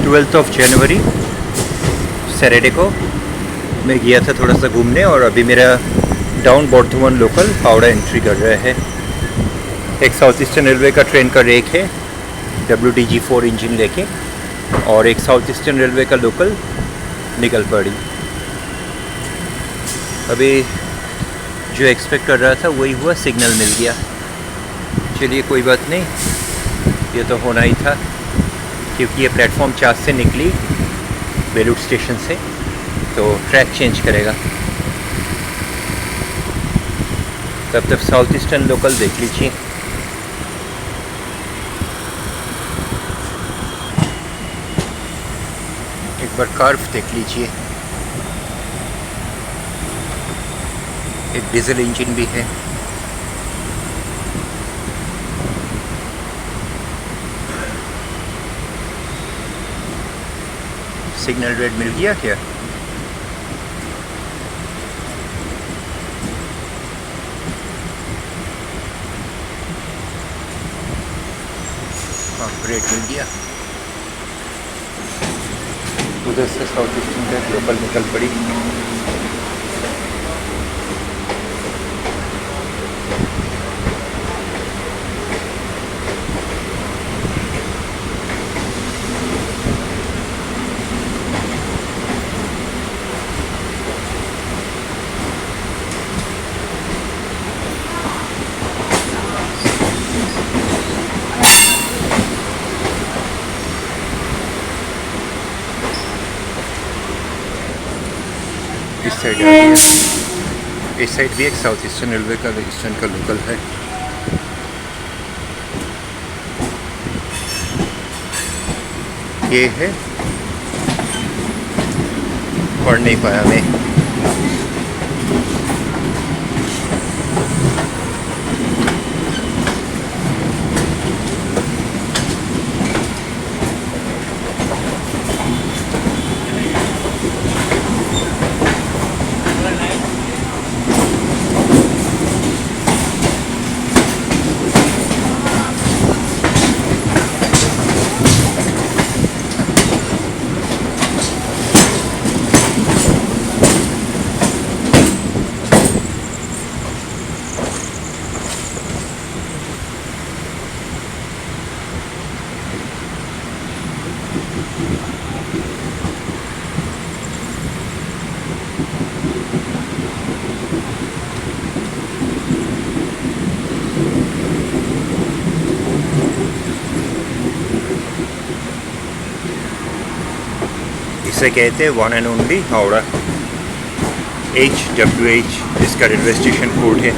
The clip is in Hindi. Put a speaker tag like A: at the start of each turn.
A: 12 जनवरी सैटरडे को मैं गया था थोड़ा सा घूमने, और अभी मेरा down Bardhaman local Howrah entry कर रहा है। एक साउथ ईस्टर्न रेलवे का ट्रेन का रेक है WDG4 इंजन लेके, और एक साउथ ईस्टर्न रेलवे का लोकल निकल पड़ी। अभी जो एक्सपेक्ट कर रहा था वही हुआ, सिग्नल मिल गया। चलिए कोई बात नहीं, ये तो होना ही था, क्योंकि ये प्लेटफॉर्म 4 से निकली बेलूर स्टेशन से, तो ट्रैक चेंज करेगा। तब तक साउथ ईस्टर्न लोकल देख लीजिए। एक बार कर्व देख लीजिए, एक डीजल इंजन भी है। सिग्नल रेड मिल गया क्या? हाँ, रेड मिल गया। उधर से साउथ ईस्टर्न का लोकल निकल पड़ी। इस साइड आ गया। इस साइड भी एक साउथ ईस्टर्न रेलवे का ईस्टर्न का लोकल है। ये है, पढ़ नहीं पाया मैं। इसे कहते हैं one and only Howrah. HWH इसका रेलवे स्टेशन कोड है।